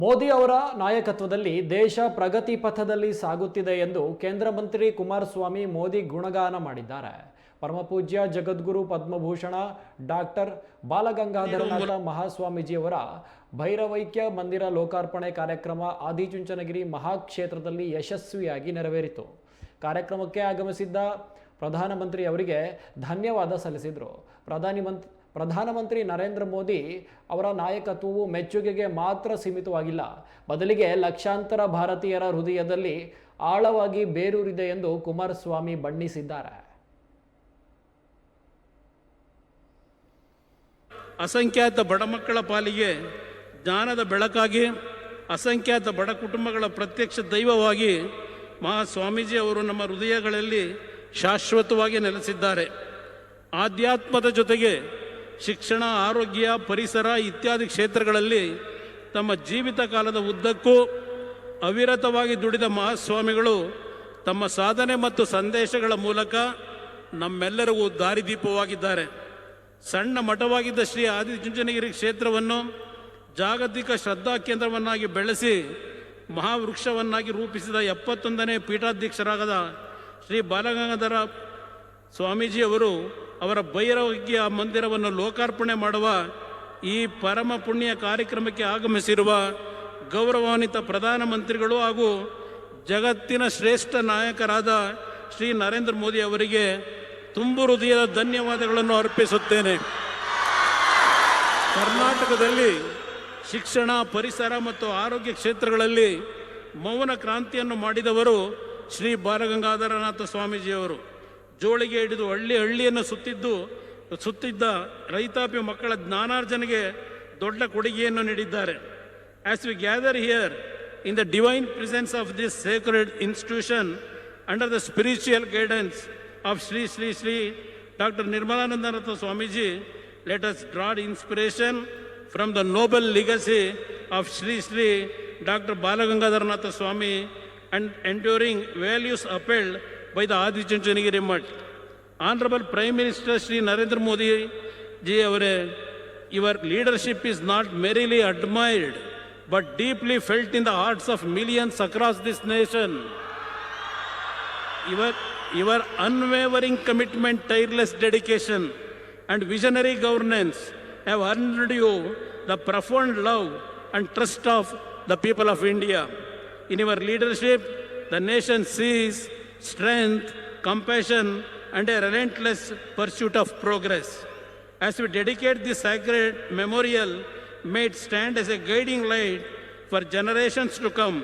ಮೋದಿ ಅವರ ನಾಯಕತ್ವದಲ್ಲಿ ದೇಶ ಪ್ರಗತಿ ಪಥದಲ್ಲಿ ಸಾಗುತ್ತಿದೆ ಎಂದು ಕೇಂದ್ರ ಮಂತ್ರಿ ಕುಮಾರಸ್ವಾಮಿ ಮೋದಿ ಗುಣಗಾನ ಮಾಡಿದ್ದಾರೆ. ಪರಮಪೂಜ್ಯ ಜಗದ್ಗುರು ಪದ್ಮಭೂಷಣ ಡಾಕ್ಟರ್ ಬಾಲಗಂಗಾಧರನಾಥ ಮಹಾಸ್ವಾಮೀಜಿಯವರ ಭೈರವೈಕ್ಯ ಮಂದಿರ ಲೋಕಾರ್ಪಣೆ ಕಾರ್ಯಕ್ರಮ ಆದಿಚುಂಚನಗಿರಿ ಮಹಾಕ್ಷೇತ್ರದಲ್ಲಿ ಯಶಸ್ವಿಯಾಗಿ ನೆರವೇರಿತು. ಕಾರ್ಯಕ್ರಮಕ್ಕೆ ಆಗಮಿಸಿದ್ದ ಪ್ರಧಾನಮಂತ್ರಿ ಅವರಿಗೆ ಧನ್ಯವಾದ ಸಲ್ಲಿಸಿದರು. ಪ್ರಧಾನಮಂತ್ರಿ ನರೇಂದ್ರ ಮೋದಿ ಅವರ ನಾಯಕತ್ವವು ಮೆಚ್ಚುಗೆಗೆ ಮಾತ್ರ ಸೀಮಿತವಾಗಿಲ್ಲ, ಬದಲಿಗೆ ಲಕ್ಷಾಂತರ ಭಾರತೀಯರ ಹೃದಯದಲ್ಲಿ ಆಳವಾಗಿ ಬೇರೂರಿದೆ ಎಂದು ಕುಮಾರಸ್ವಾಮಿ ಬಣ್ಣಿಸಿದ್ದಾರೆ. ಅಸಂಖ್ಯಾತ ಬಡ ಮಕ್ಕಳ ಪಾಲಿಗೆ ಜ್ಞಾನದ ಬೆಳಕಾಗಿ, ಅಸಂಖ್ಯಾತ ಬಡ ಕುಟುಂಬಗಳ ಪ್ರತ್ಯಕ್ಷ ದೈವವಾಗಿ ಮಹಾಸ್ವಾಮೀಜಿ ಅವರು ನಮ್ಮ ಹೃದಯಗಳಲ್ಲಿ ಶಾಶ್ವತವಾಗಿ ನೆಲೆಸಿದ್ದಾರೆ. ಆಧ್ಯಾತ್ಮದ ಜೊತೆಗೆ ಶಿಕ್ಷಣ, ಆರೋಗ್ಯ, ಪರಿಸರ ಇತ್ಯಾದಿ ಕ್ಷೇತ್ರಗಳಲ್ಲಿ ತಮ್ಮ ಜೀವಿತ ಕಾಲದ ಉದ್ದಕ್ಕೂ ಅವಿರತವಾಗಿ ದುಡಿದ ಮಹಾಸ್ವಾಮಿಗಳು ತಮ್ಮ ಸಾಧನೆ ಮತ್ತು ಸಂದೇಶಗಳ ಮೂಲಕ ನಮ್ಮೆಲ್ಲರಿಗೂ ದಾರಿದೀಪವಾಗಿದ್ದಾರೆ. ಸಣ್ಣ ಮಠವಾಗಿದ್ದ ಶ್ರೀ ಆದಿಚುಂಚನಗಿರಿ ಕ್ಷೇತ್ರವನ್ನು ಜಾಗತಿಕ ಶ್ರದ್ಧಾ ಕೇಂದ್ರವನ್ನಾಗಿ ಬೆಳೆಸಿ ಮಹಾವೃಕ್ಷವನ್ನಾಗಿ ರೂಪಿಸಿದ 71ನೇ ಪೀಠಾಧ್ಯಕ್ಷರಾದ ಶ್ರೀ ಬಾಲಗಂಗಾಧರ ಸ್ವಾಮೀಜಿಯವರು ಅವರ ಭೈರವೈಕ್ಯ ಮಂದಿರವನ್ನು ಲೋಕಾರ್ಪಣೆ ಮಾಡುವ ಈ ಪರಮ ಪುಣ್ಯ ಕಾರ್ಯಕ್ರಮಕ್ಕೆ ಆಗಮಿಸಿರುವ ಗೌರವಾನ್ವಿತ ಪ್ರಧಾನಮಂತ್ರಿಗಳು ಹಾಗೂ ಜಗತ್ತಿನ ಶ್ರೇಷ್ಠ ನಾಯಕರಾದ ಶ್ರೀ ನರೇಂದ್ರ ಮೋದಿ ಅವರಿಗೆ ತುಂಬು ಹೃದಯದ ಧನ್ಯವಾದಗಳನ್ನು ಅರ್ಪಿಸುತ್ತೇನೆ. ಕರ್ನಾಟಕದಲ್ಲಿ ಶಿಕ್ಷಣ, ಪರಿಸರ ಮತ್ತು ಆರೋಗ್ಯ ಕ್ಷೇತ್ರಗಳಲ್ಲಿ ಮೌನ ಕ್ರಾಂತಿಯನ್ನು ಮಾಡಿದವರು ಶ್ರೀ ಬಾಲಗಂಗಾಧರನಾಥ ಸ್ವಾಮೀಜಿಯವರು. ಜೋಳಿಗೆ ಹಿಡಿದು ಹಳ್ಳಿಯನ್ನು ಸುತ್ತಿದ್ದ ರೈತಾಪಿ ಮಕ್ಕಳ ಜ್ಞಾನಾರ್ಜನೆಗೆ ದೊಡ್ಡ ಕೊಡುಗೆಯನ್ನು ನೀಡಿದ್ದಾರೆ. As we gather here in the divine presence of this Sacred institution under the spiritual guidance of Shri doctor Nirmalanandanatha Swamiji, let us draw inspiration from the noble legacy of Sri Dr. Balagangadharanatha Swami and enduring values upheld by the Adi-Chunchanagiri Mutt. Honorable Prime Minister Sri Narendra Modi ji, your leadership is not merely admired but deeply felt in the hearts of millions across this nation. Your unwavering commitment, tireless dedication and visionary governance have earned you the profound love and trust of the people of India. In your leadership, the nation sees strength, compassion, and a relentless pursuit of progress. As we dedicate this sacred memorial, may it stand as a guiding light for generations to come,